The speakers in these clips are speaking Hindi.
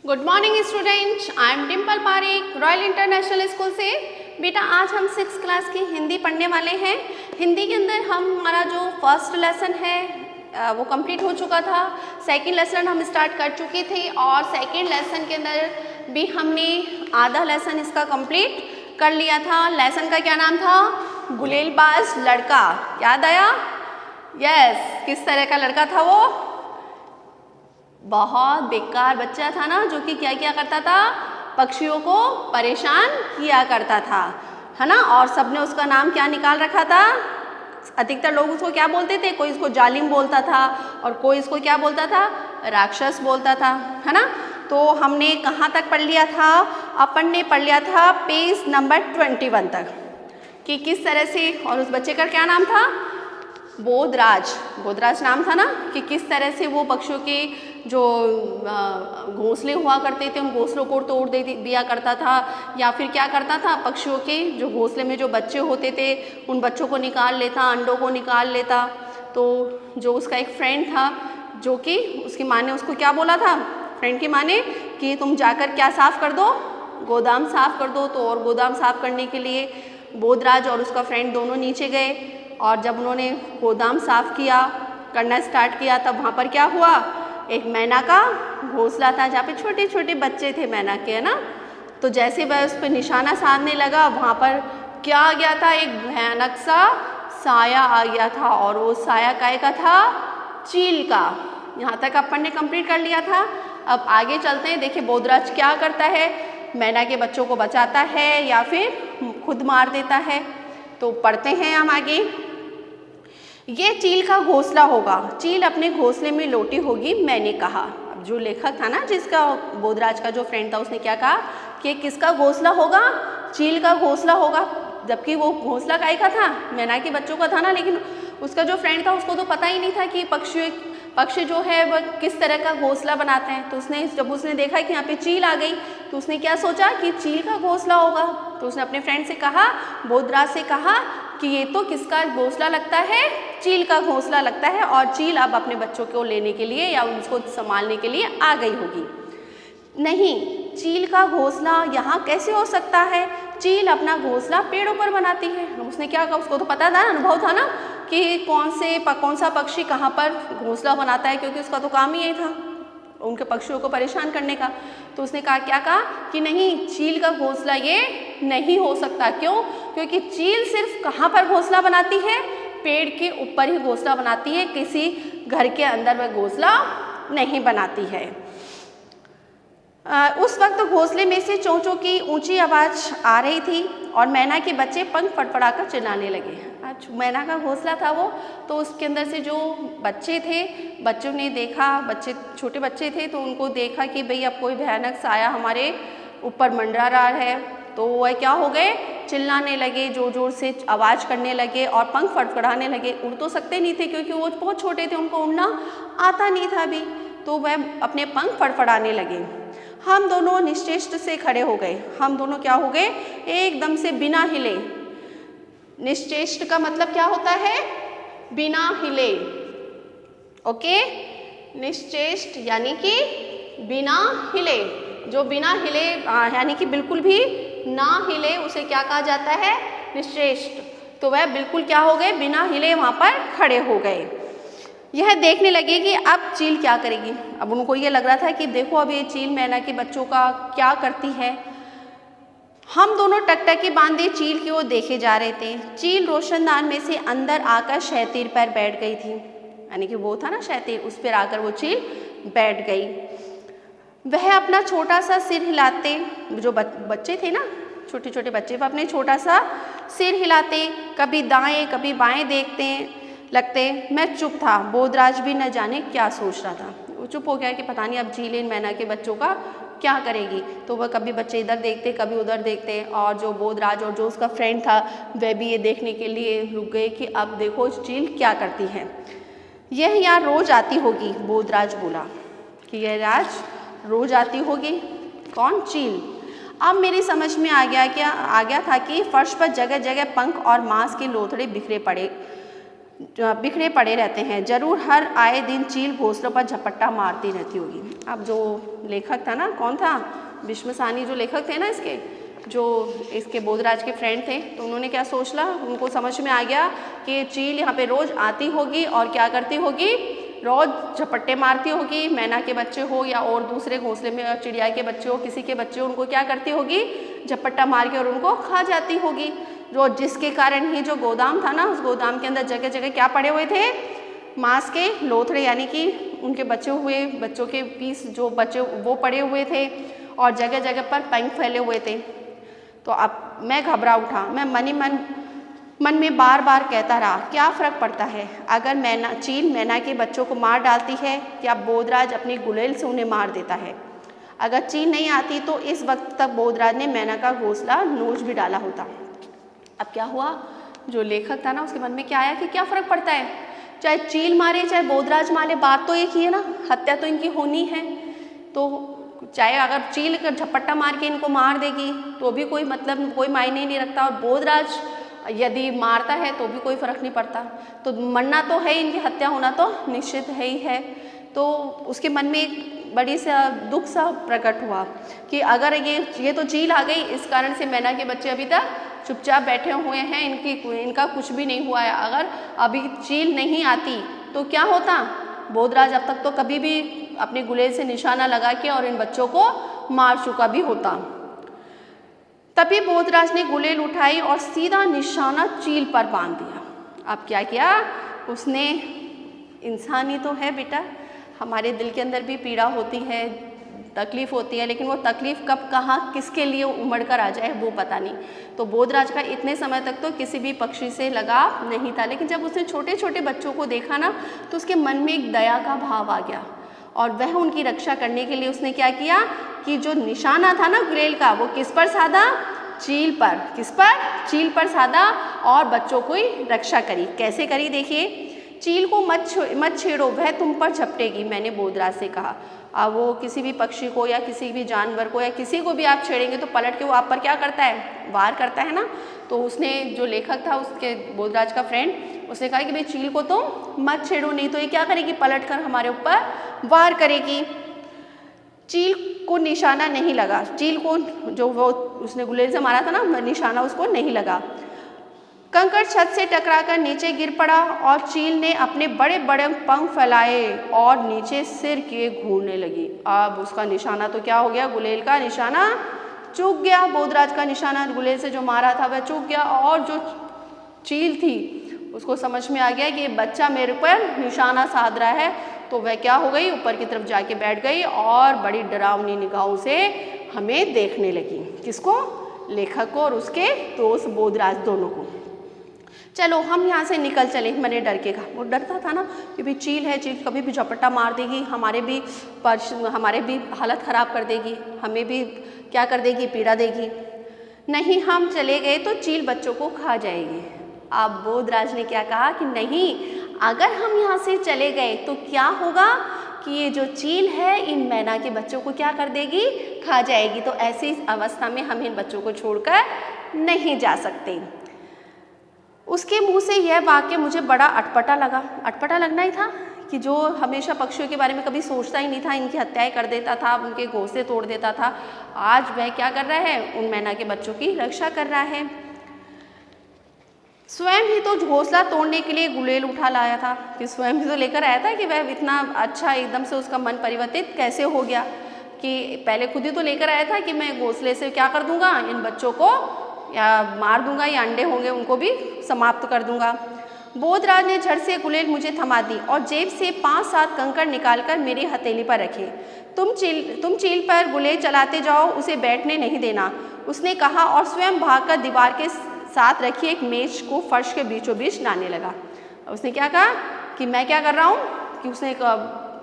Good morning students, I am Dimple Parekh, royal international school से। बेटा आज हम 6th क्लास की हिंदी पढ़ने वाले हैं। हिंदी के अंदर हमारा जो फर्स्ट लेसन है वो कंप्लीट हो चुका था। सेकंड लेसन हम स्टार्ट कर चुके थे और सेकंड लेसन के अंदर भी हमने आधा लेसन इसका कंप्लीट कर लिया था। लेसन का क्या नाम था? गुलेलबाज लड़का। याद आया? यस। किस तरह का लड़का था वो? बहुत बेकार बच्चा था ना, जो कि क्या किया करता था? पक्षियों को परेशान किया करता था, है ना। और सबने उसका नाम क्या निकाल रखा था? अधिकतर लोग उसको क्या बोलते थे? कोई इसको जालिम बोलता था और कोई इसको क्या बोलता था? राक्षस बोलता था, है ना। तो हमने कहाँ तक पढ़ लिया था? अपन ने पढ़ लिया था पेज नंबर 21 तक कि किस तरह से, और उस बच्चे का क्या नाम था? बोधराज। बोधराज नाम था ना, कि किस तरह से वो पक्षियों के जो घोंसले हुआ करते थे उन घोंसलों को तोड़ दिया करता था, या फिर क्या करता था? पक्षियों के जो घोंसले में जो बच्चे होते थे उन बच्चों को निकाल लेता, अंडों को निकाल लेता। तो जो उसका एक फ्रेंड था, जो कि उसकी माँ ने उसको क्या बोला था? फ्रेंड की माँ ने कि तुम जाकर क्या साफ़ कर दो? गोदाम साफ़ कर दो। तो और गोदाम साफ़ करने के लिए बोधराज और उसका फ्रेंड दोनों नीचे गए, और जब उन्होंने गोदाम साफ़ किया, करना स्टार्ट किया, तब वहाँ पर क्या हुआ? एक मैना का घोंसला था जहाँ पे छोटे छोटे बच्चे थे मैना के, है ना। तो जैसे वह उस पर निशाना साधने लगा, वहाँ पर क्या आ गया था? एक भयानक सा साया आ गया था, और वो साया काय का था? चील का। यहाँ तक अपन ने कंप्लीट कर लिया था। अब आगे चलते हैं। देखिए बोधराज क्या करता है, मैना के बच्चों को बचाता है या फिर खुद मार देता है। तो पढ़ते हैं हम आगे। ये चील का घोंसला होगा, चील अपने घोंसले में लोटी होगी, मैंने कहा। अब जो लेखक था ना, जिसका बोधराज का जो फ्रेंड था, उसने क्या कहा कि किसका घोंसला होगा? चील का घोंसला होगा। जबकि वो घोंसला काहे का था? मैना के बच्चों का था ना। लेकिन उसका जो फ्रेंड था उसको तो पता ही नहीं था कि पक्षी जो है वह किस तरह का घोंसला बनाते हैं। तो जब उसने देखा कि यहाँ पे चील आ गई, तो उसने क्या सोचा कि चील का घोंसला होगा। तो उसने अपने फ्रेंड से कहा, बोधराज से कहा कि ये तो किसका घोंसला लगता है? चील का घोंसला लगता है, और चील अब अपने बच्चों को लेने के लिए या उसको संभालने के लिए आ गई होगी। नहीं, चील का घोंसला यहाँ कैसे हो सकता है? चील अपना घोंसला पेड़ों पर बनाती है। उसने क्या कहा? उसको तो पता था, अनुभव था ना, कि कौन सा पक्षी कहाँ पर घोंसला बनाता है, क्योंकि उसका तो काम ही यही था उनके पक्षियों को परेशान करने का। तो उसने कहा, क्या कहा कि नहीं, चील का घोंसला ये नहीं हो सकता। क्यों? क्योंकि चील सिर्फ कहाँ पर घोंसला बनाती है? पेड़ के ऊपर ही घोंसला बनाती है, किसी घर के अंदर वह घोंसला नहीं बनाती है। उस वक्त घोंसले में से चोंचों की ऊंची आवाज़ आ रही थी और मैना के बच्चे पंख फड़फड़ाकर चिल्लाने लगे। आज मैना का घोंसला था वो, तो उसके अंदर से जो बच्चे थे, बच्चों ने देखा, छोटे बच्चे थे, तो उनको देखा कि भाई अब कोई भयानक साया हमारे ऊपर मंडरा रहा है। तो वह क्या हो गए? चिल्लाने लगे, जोर जोर से आवाज़ करने लगे और पंख फड़फड़ाने लगे। उड़ तो सकते नहीं थे क्योंकि वो बहुत छोटे थे, उनको उड़ना आता नहीं था अभी। तो वह अपने पंख फड़फड़ाने लगे। हम दोनों निश्चेष्ट से खड़े हो गए। हम दोनों क्या हो गए? एकदम से बिना हिले। निश्चेष्ट का मतलब क्या होता है? बिना हिले। ओके, निश्चेष्ट यानी कि बिना हिले। जो बिना हिले यानी कि बिल्कुल भी ना हिले, उसे क्या कहा जाता है? निश्चेष्ट। तो वह बिल्कुल क्या हो गए? बिना हिले वहाँ पर खड़े हो गए। यह देखने लगे कि अब चील क्या करेगी। अब उनको ये लग रहा था कि देखो अब ये चील मैना के बच्चों का क्या करती है। हम दोनों टकटकी बांधे चील की ओर देखे जा रहे थे। चील रोशनदान में से अंदर आकर शहतीर पर बैठ गई थी, यानी कि वो था ना शहतीर, उस पर आकर वो चील बैठ गई। वह अपना छोटा सा सिर हिलाते, जो बच्चे थे ना, छोटे छोटे बच्चे, वह अपने छोटा सा सिर हिलाते, कभी दाएं कभी बाएं देखते लगते। मैं चुप था। बोधराज भी न जाने क्या सोच रहा था। वो चुप हो गया कि पता नहीं अब चील इन मैना के बच्चों का क्या करेगी। तो वह कभी बच्चे इधर देखते, कभी उधर देखते, और जो बोधराज और जो उसका फ्रेंड था वह भी ये देखने के लिए रुक गए कि अब देखो चील क्या करती है। यह यहाँ रोज आती होगी, बोधराज बोला कि यह राज रोज आती होगी। कौन? चील। अब मेरी समझ में आ गया था कि फर्श पर जगह जगह पंख और मांस के लोथड़े बिखरे पड़े बिखरे पड़े रहते हैं। जरूर हर आए दिन चील घोंसलों पर झपट्टा मारती रहती होगी। अब जो लेखक था ना, कौन था, भीष्म साहनी जो लेखक थे ना इसके, जो इसके बोधराज के फ्रेंड थे, तो उन्होंने क्या सोचा, उनको समझ में आ गया कि चील यहाँ पे रोज़ आती होगी और क्या करती होगी, रोज़ झपट्टे मारती होगी। मैना के बच्चे हो या और दूसरे घोंसले में चिड़िया के बच्चे हो, किसी के बच्चे हो, उनको क्या करती होगी, झपट्टा मार के और उनको खा जाती होगी। जो जिसके कारण ही जो गोदाम था ना, उस गोदाम के अंदर जगह जगह क्या पड़े हुए थे, मांस के लोथड़े, यानी कि उनके बचे हुए बच्चों के पीस जो बचे वो पड़े हुए थे और जगह जगह पर पंख फैले हुए थे। तो अब मैं घबरा उठा। मैं मन में बार बार कहता रहा, क्या फ़र्क पड़ता है अगर चील मैना के बच्चों को मार डालती है या बोधराज अपनी गुलेल से उन्हें मार देता है। अगर चील नहीं आती तो इस वक्त तक बोधराज ने मैना का घोंसला नोच भी डाला होता। अब क्या हुआ, जो लेखक था ना उसके मन में क्या आया कि क्या फ़र्क पड़ता है, चाहे चील मारे चाहे बोधराज मारे, बात तो एक ही है ना, हत्या तो इनकी होनी है। तो चाहे अगर चील का झपट्टा मार के इनको मार देगी तो भी कोई मतलब कोई मायने नहीं रखता, और बोधराज यदि मारता है तो भी कोई फ़र्क नहीं पड़ता। तो मरना तो है, इनकी हत्या होना तो निश्चित है ही है। तो उसके मन में एक बड़ी सा दुख सा प्रकट हुआ कि अगर ये तो चील आ गई, इस कारण से मैना के बच्चे अभी तक चुपचाप बैठे हुए हैं, इनका कुछ भी नहीं हुआ है। अगर अभी चील नहीं आती तो क्या होता, बोधराज अब तक तो कभी भी अपने गुलेल से निशाना लगा के और इन बच्चों को मार चुका भी होता। तभी बोधराज ने गुलेल उठाई और सीधा निशाना चील पर बांध दिया। अब क्या किया उसने, इंसान ही तो है बेटा, हमारे दिल के अंदर भी पीड़ा होती है, तकलीफ़ होती है, लेकिन वो तकलीफ़ कब कहाँ किसके लिए उमड़ कर आ जाए वो पता नहीं। तो बोधराज का इतने समय तक तो किसी भी पक्षी से लगाव नहीं था, लेकिन जब उसने छोटे छोटे बच्चों को देखा ना तो उसके मन में एक दया का भाव आ गया और वह उनकी रक्षा करने के लिए उसने क्या किया कि जो निशाना था ना गुलेल का, वो किस पर साधा, चील पर। किस पर, चील पर साधा और बच्चों को ही रक्षा करी। कैसे करी देखिए, चील को मत छेड़ो, वह तुम पर झपटेगी, मैंने बोधराज से कहा। अब वो किसी भी पक्षी को या किसी भी जानवर को या किसी को भी आप छेड़ेंगे तो पलट के वो आप पर क्या करता है, वार करता है ना। तो उसने, जो लेखक था उसके बोधराज का फ्रेंड, उसने कहा कि भाई चील को तुम मत छेड़ो, नहीं तो ये क्या करेगी, पलट कर हमारे ऊपर वार करेगी। चील को निशाना नहीं लगा, चील को जो वो उसने गुलेल से मारा था ना, निशाना उसको नहीं लगा। कंकड़ छत से टकराकर नीचे गिर पड़ा और चील ने अपने बड़े बड़े पंख फैलाए और नीचे सिर किए घूरने लगी। अब उसका निशाना तो क्या हो गया, गुलेल का निशाना चूक गया। बोधराज का निशाना गुलेल से जो मारा था वह चूक गया और जो चील थी उसको समझ में आ गया कि ये बच्चा मेरे पर निशाना साध रहा है, तो वह क्या हो गई, ऊपर की तरफ जाके बैठ गई और बड़ी डरावनी निगाहों से हमें देखने लगी। किसको, लेखक को और उसके दोस्त बोधराज दोनों को। चलो हम यहाँ से निकल चले, मैंने डर के कहा, वो डरता था ना कि भाई चील है, चील कभी भी झपट्टा मार देगी, हमारे भी हालत ख़राब कर देगी, हमें भी क्या कर देगी, पीड़ा देगी। नहीं, हम चले गए तो चील बच्चों को खा जाएगी। अब बोधराज ने क्या कहा कि नहीं, अगर हम यहाँ से चले गए तो क्या होगा कि ये जो चील है इन मैना के बच्चों को क्या कर देगी, खा जाएगी। तो ऐसी अवस्था में हम इन बच्चों को छोड़कर नहीं जा सकते। उसके मुंह से यह वाक्य मुझे बड़ा अटपटा लगा। अटपटा लगना ही था कि जो हमेशा पक्षियों के बारे में कभी सोचता ही नहीं था, इनकी हत्याएं कर देता था, उनके घोंसले तोड़ देता था, आज वह क्या कर रहा है, उन मैना के बच्चों की रक्षा कर रहा है। स्वयं ही तो घोंसला तोड़ने के लिए गुलेल उठा लाया था, कि स्वयं ही तो लेकर आया था, कि वह इतना अच्छा एकदम से उसका मन परिवर्तित कैसे हो गया कि पहले खुद ही तो लेकर आया था कि मैं घोंसले से क्या कर दूंगा, इन बच्चों को या मार दूंगा, या अंडे होंगे उनको भी समाप्त कर दूंगा। बोधराज ने झट से गुलेल मुझे थमा दी और जेब से 5-7 कंकड़ निकालकर मेरी हथेली पर रखे। तुम चील पर गुलेल चलाते जाओ, उसे बैठने नहीं देना, उसने कहा और स्वयं भागकर दीवार के साथ रखी एक मेज को फर्श के बीचों बीच लाने लगा। उसने क्या कहा कि मैं क्या कर रहा हूँ कि उसने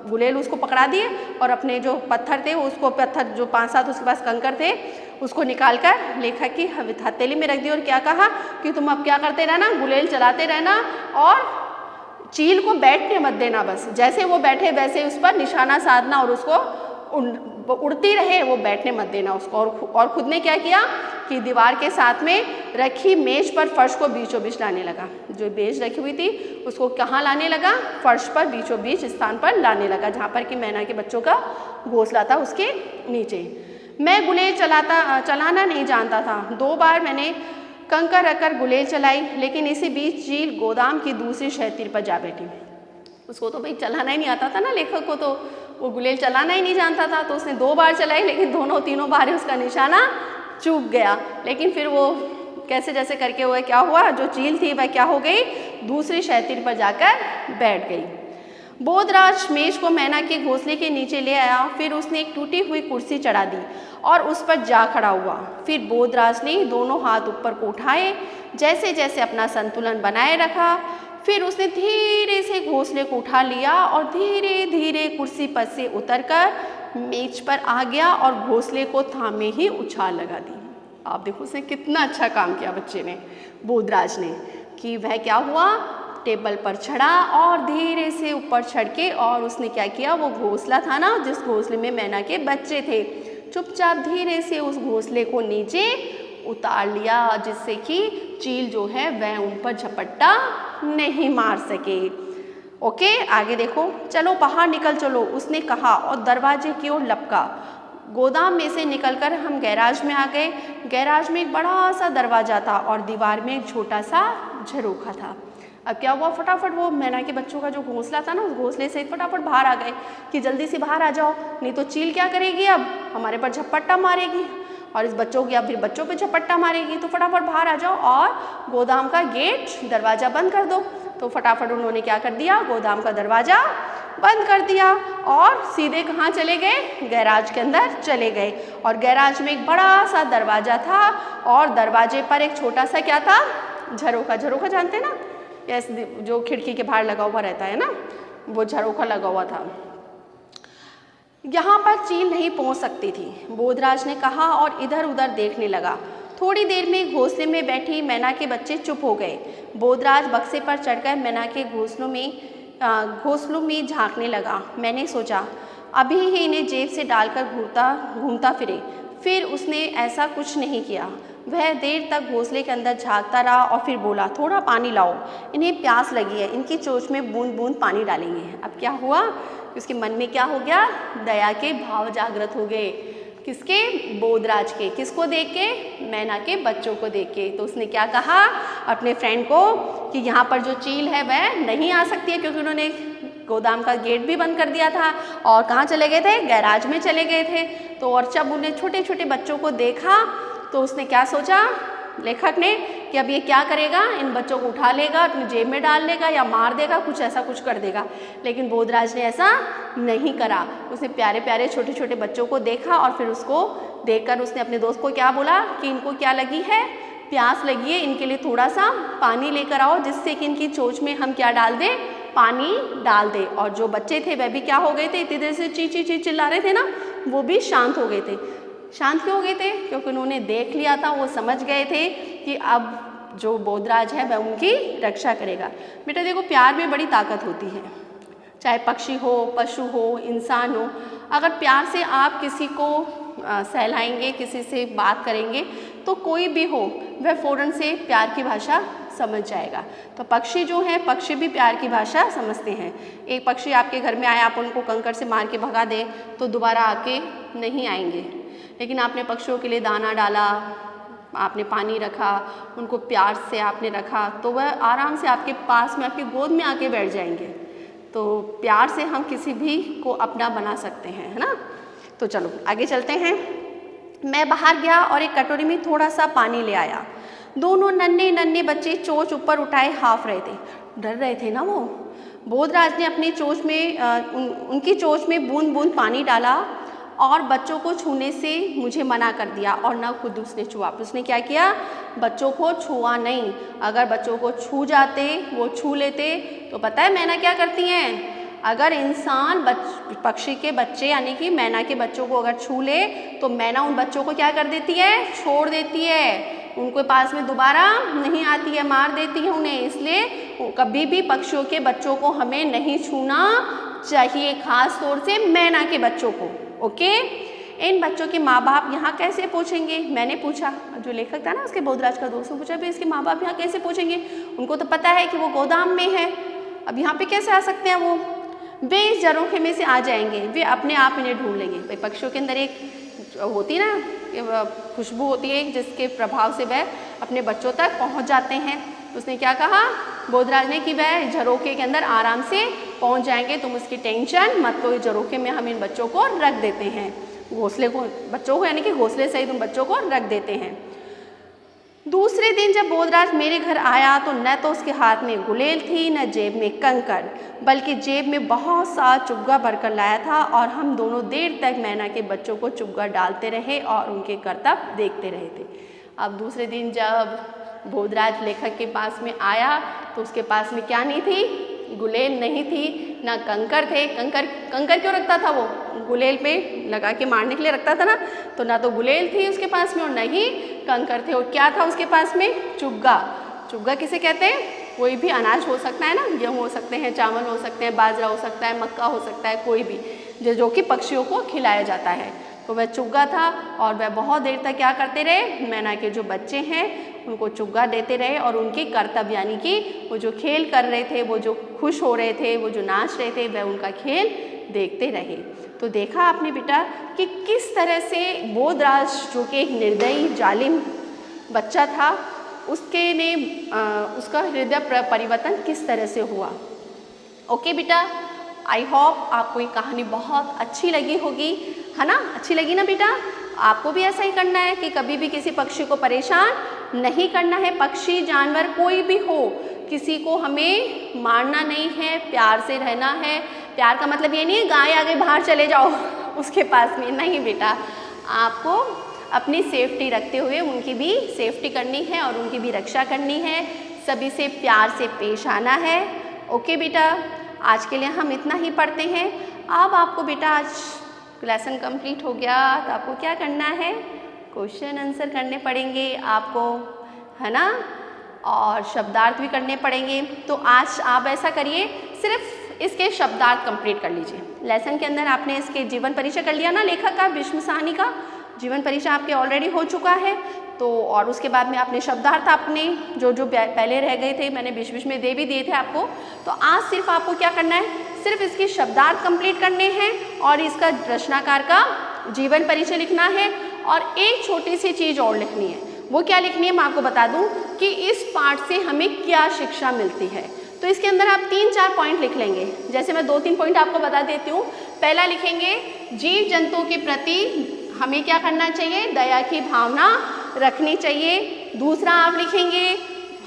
गुलेल उसको पकड़ा दिए और अपने जो पत्थर थे उसको, पत्थर जो 5-7 उसके पास कंकड़ थे उसको निकाल कर लेखक की हथेली में रख दिया और क्या कहा कि तुम अब क्या करते रहना, गुलेल चलाते रहना और चील को बैठने मत देना, बस जैसे वो बैठे वैसे उस पर निशाना साधना और उसको उड़ती रहे वो बैठने मत देना उसको। और खुद ने क्या किया कि दीवार के साथ में रखी मेज पर फर्श को बीचों बीच लाने लगा। जो मेज रखी हुई थी उसको कहाँ लाने लगा, फर्श पर बीचों बीच स्थान पर लाने लगा जहाँ पर कि मैना के बच्चों का घोंसला था उसके नीचे। मैं गुलेल चलाना नहीं जानता था। 2 बार मैंने कंकर रखकर गुलेल चलाई, लेकिन इसी बीच चील गोदाम की दूसरी शहतीर पर जा बैठी। उसको तो भाई चलाना ही नहीं आता था ना, लेखक को तो वो गुलेल चलाना ही नहीं जानता था, तो उसने 2 बार चलाई, लेकिन तीनों बार उसका निशाना चूक गया। लेकिन फिर वो कैसे जैसे करके हुआ क्या हुआ, जो चील थी वह क्या हो गई, दूसरी शहतीर पर जाकर बैठ गई। बोधराज मेज को मैना के घोंसले के नीचे ले आया। फिर उसने एक टूटी हुई कुर्सी चढ़ा दी और उस पर जा खड़ा हुआ। फिर बोधराज ने दोनों हाथ ऊपर को उठाए, जैसे जैसे अपना संतुलन बनाए रखा। फिर उसने धीरे से घोंसले को उठा लिया और धीरे धीरे कुर्सी पर से उतरकर मेज पर आ गया और घोंसले को थामे ही उछाल लगा दी। आप देखो उसने कितना अच्छा काम किया बच्चे ने, बोधराज ने, कि वह क्या हुआ, टेबल पर चढ़ा और धीरे से ऊपर चढ़ के और उसने क्या किया, वो घोंसला था ना जिस घोंसले में मैना के बच्चे थे, चुपचाप धीरे से उस घोंसले को नीचे उतार लिया, जिससे कि चील जो है वह उन पर झपट्टा नहीं मार सके। ओके, आगे देखो। चलो बाहर निकल चलो, उसने कहा और दरवाजे की ओर लपका। गोदाम में से निकलकर हम गैराज में आ गए। गैराज में एक बड़ा सा दरवाज़ा था और दीवार में एक छोटा सा झरोखा था। अब क्या हुआ, फटाफट वो मैना के बच्चों का जो घोंसला था ना, उस घोंसले से फटाफट बाहर आ गए कि जल्दी से बाहर आ जाओ, नहीं तो चील क्या करेगी, अब हमारे पर झपट्टा मारेगी और इस बच्चों की, अब फिर बच्चों पे झपट्टा मारेगी। तो फटाफट बाहर आ जाओ और गोदाम का गेट, दरवाज़ा बंद कर दो। तो फटाफट उन्होंने क्या कर दिया, गोदाम का दरवाज़ा बंद कर दिया और सीधे कहाँ चले गए, गैराज के अंदर चले गए। और गैराज में एक बड़ा सा दरवाज़ा था और दरवाजे पर एक छोटा सा क्या था, झरोखा। झरोखा जानते हैं ना, ऐसे जो खिड़की के बाहर लगा हुआ रहता है ना, वो झरोखा लगा हुआ था। यहाँ पर चील नहीं पहुँच सकती थी, बोधराज ने कहा और इधर उधर देखने लगा। थोड़ी देर में घोंसले में बैठी मैना के बच्चे चुप हो गए। बोधराज बक्से पर चढ़कर मैना के घोंसलों में झांकने लगा। मैंने सोचा अभी ही इन्हें जेब से डालकर घूमता फिरे। फिर उसने ऐसा कुछ नहीं किया। वह देर तक घोंसले के अंदर झांकता रहा और फिर बोला, थोड़ा पानी लाओ, इन्हें प्यास लगी है, इनकी चोंच में बूंद बूंद पानी डालेंगे। अब क्या हुआ, उसके मन में क्या हो गया, दया के भाव जागृत हो गए। किसके, बोधराज के। किसको देख के, मैना के बच्चों को देख के। तो उसने क्या कहा अपने फ्रेंड को कि यहाँ पर जो चील है वह नहीं आ सकती है, क्योंकि उन्होंने गोदाम का गेट भी बंद कर दिया था और कहाँ चले गए थे, गैराज में चले गए थे। तो और जब उन्हें छोटे छोटे बच्चों को देखा तो उसने क्या सोचा, लेखक ने, कि अब ये क्या करेगा, इन बच्चों को उठा लेगा, अपनी जेब में डाल लेगा या मार देगा, कुछ ऐसा कुछ कर देगा। लेकिन बोधराज ने ऐसा नहीं करा। उसने प्यारे प्यारे छोटे छोटे बच्चों को देखा और फिर उसको देखकर उसने अपने दोस्त को क्या बोला कि इनको क्या लगी है, प्यास लगी है, इनके लिए थोड़ा सा पानी लेकर आओ, जिससे कि इनकी चोंच में हम क्या डाल दें, पानी डाल दें। और जो बच्चे थे वह भी क्या हो गए थे, इतनी देर से ची ची ची चिल्ला रहे थे ना, वो भी शांत हो गए थे। शांत क्यों हो गए थे, क्योंकि उन्होंने देख लिया था, वो समझ गए थे कि अब जो बोधराज है वह उनकी रक्षा करेगा। बेटा देखो, प्यार में बड़ी ताकत होती है, चाहे पक्षी हो, पशु हो, इंसान हो। अगर प्यार से आप किसी को सहलाएंगे, किसी से बात करेंगे, तो कोई भी हो वह फ़ौरन से प्यार की भाषा समझ जाएगा। तो पक्षी जो हैं, पक्षी भी प्यार की भाषा समझते हैं। एक पक्षी आपके घर में आया, आप उनको कंकड़ से मार के भगा दें तो दोबारा आके नहीं आएंगे, लेकिन आपने पक्षियों के लिए दाना डाला, आपने पानी रखा, उनको प्यार से आपने रखा, तो वह आराम से आपके पास में, आपकी गोद में आके बैठ जाएंगे। तो प्यार से हम किसी भी को अपना बना सकते हैं, है ना। तो चलो आगे चलते हैं। मैं बाहर गया और एक कटोरी में थोड़ा सा पानी ले आया। दोनों नन्हे नन्हे बच्चे चोंच ऊपर उठाए हाँफ रहे थे, डर रहे थे ना वो। बोधराज ने अपनी चोंच में उनकी चोंच में बूंद बूंद पानी डाला और बच्चों को छूने से मुझे मना कर दिया और ना खुद उसने छुआ। उसने क्या किया, बच्चों को छुआ नहीं। अगर बच्चों को छू जाते, वो छू लेते, तो पता है मैना क्या करती हैं, अगर इंसान पक्षी के बच्चे यानी कि मैना के बच्चों को अगर छू ले तो मैना उन बच्चों को क्या कर देती है, छोड़ देती है, उनके पास में दोबारा नहीं आती है, मार देती है उन्हें। इसलिए कभी भी पक्षियों के बच्चों को हमें नहीं छूना चाहिए, खास तौर से मैना के बच्चों को। ओके। इन बच्चों के माँ बाप यहाँ कैसे पहुँचेंगे? मैंने पूछा, जो लेखक था ना उसके बोधराज का दोस्त ने पूछा भी इसके माँ बाप यहाँ कैसे पहुँचेंगे? उनको तो पता है कि वो गोदाम में है, अब यहाँ पे कैसे आ सकते हैं वो? वे इस झरोखे में से आ जाएंगे, वे अपने आप इन्हें ढूंढ लेंगे। भाई पक्षियों के अंदर एक होती है ना खुशबू होती है जिसके प्रभाव से वह अपने बच्चों तक पहुँच जाते हैं। उसने क्या कहा बोधराज ने कि वह झरोखे के अंदर आराम से पहुँच जाएंगे, तुम उसकी टेंशन मत लो, इस झरोखे में हम इन बच्चों को रख देते हैं, घोंसले को, बच्चों को यानी कि घोंसले सहित उन बच्चों को रख देते हैं। दूसरे दिन जब बोधराज मेरे घर आया तो न तो उसके हाथ में गुलेल थी न जेब में कंकर, बल्कि जेब में बहुत सा चुग्गा भरकर लाया था और हम दोनों देर तक मैना के बच्चों को चुग्गा डालते रहे और उनके करतब देखते रहे थे। अब दूसरे दिन जब बोधराज लेखक के पास में आया तो उसके पास में क्या नहीं थी? गुलेल नहीं थी, ना कंकर थे। कंकर क्यों रखता था वो? गुलेल पे लगा के मारने के लिए रखता था ना, तो ना तो गुलेल थी उसके पास में और न ही कंकर थे। और क्या था उसके पास में? चुग्गा। चुग्गा किसे कहते हैं? कोई भी अनाज हो सकता है ना, गेहूँ हो सकते हैं, चावल हो सकते हैं, बाजरा हो सकता है, मक्का हो सकता है, कोई भी जो कि पक्षियों को खिलाया जाता है। तो वह चुग्गा था और वह बहुत देर तक क्या करते रहे? मैना के जो बच्चे हैं उनको चुग्गा देते रहे और उनके कर्तव्य यानी कि वो जो खेल कर रहे थे, वो जो खुश हो रहे थे, वो जो नाच रहे थे, वह उनका खेल देखते रहे। तो देखा आपने बेटा कि किस तरह से बोधराज जो कि एक निर्दयी जालिम बच्चा था उसका हृदय परिवर्तन किस तरह से हुआ। ओके बेटा, आई होप आपको ये कहानी बहुत अच्छी लगी होगी, है ना? अच्छी लगी ना बेटा? आपको भी ऐसा ही करना है कि कभी भी किसी पक्षी को परेशान नहीं करना है। पक्षी जानवर कोई भी हो, किसी को हमें मारना नहीं है, प्यार से रहना है। प्यार का मतलब ये नहीं है गाय आगे बाहर चले जाओ उसके पास में, नहीं बेटा, आपको अपनी सेफ्टी रखते हुए उनकी भी सेफ्टी करनी है और उनकी भी रक्षा करनी है, सभी से प्यार से पेश आना है। ओके बेटा, आज के लिए हम इतना ही पढ़ते हैं। अब आपको बेटा आज लेसन कंप्लीट हो गया तो आपको क्या करना है? क्वेश्चन आंसर करने पड़ेंगे आपको, है ना? और शब्दार्थ भी करने पड़ेंगे। तो आज आप ऐसा करिए, सिर्फ इसके शब्दार्थ कंप्लीट कर लीजिए। लेसन के अंदर आपने इसके जीवन परिचय कर लिया ना, लेखक का, भीष्म साहनी का जीवन परिचय आपके ऑलरेडी हो चुका है। तो और उसके बाद में आपने शब्दार्थ अपने जो पहले रह गए थे मैंने बीच बीच में दे भी दिए थे आपको। तो आज सिर्फ आपको क्या करना है? सिर्फ इसके शब्दार्थ कंप्लीट करने हैं और इसका रचनाकार का जीवन परिचय लिखना है। और एक छोटी सी चीज़ और लिखनी है। वो क्या लिखनी है मैं आपको बता दूं कि इस पाठ से हमें क्या शिक्षा मिलती है। तो इसके अंदर आप 3-4 पॉइंट लिख लेंगे। जैसे मैं 2-3 पॉइंट आपको बता देती हूँ। पहला लिखेंगे, जीव जंतुओं के प्रति हमें क्या करना चाहिए? दया की भावना रखनी चाहिए। दूसरा आप लिखेंगे,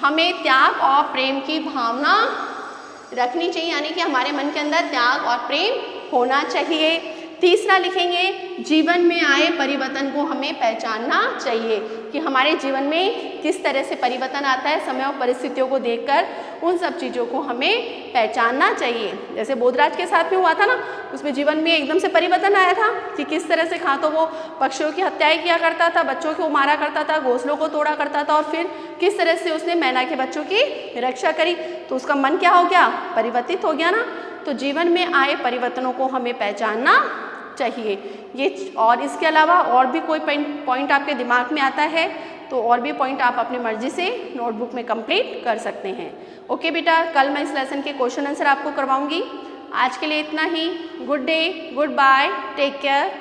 हमें त्याग और प्रेम की भावना रखनी चाहिए, यानी कि हमारे मन के अंदर त्याग और प्रेम होना चाहिए। तीसरा लिखेंगे, जीवन में आए परिवर्तन को हमें पहचानना चाहिए कि हमारे जीवन में किस तरह से परिवर्तन आता है, समय और परिस्थितियों को देखकर उन सब चीज़ों को हमें पहचानना चाहिए। जैसे बोधराज के साथ में हुआ था ना, उसमें जीवन में एकदम से परिवर्तन आया था कि किस तरह से तो वो पक्षियों की हत्याएं किया करता था, बच्चों को मारा करता था, घोंसलों को तोड़ा करता था, और फिर किस तरह से उसने मैना के बच्चों की रक्षा करी। तो उसका मन क्या हो गया? परिवर्तित हो गया ना। तो जीवन में आए परिवर्तनों को हमें पहचानना चाहिए। ये और इसके अलावा और भी कोई पॉइंट आपके दिमाग में आता है तो और भी पॉइंट आप अपनी मर्जी से नोटबुक में कंप्लीट कर सकते हैं। ओके बेटा, कल मैं इस लेसन के क्वेश्चन आंसर आपको करवाऊंगी। आज के लिए इतना ही। Good day, good bye, take care.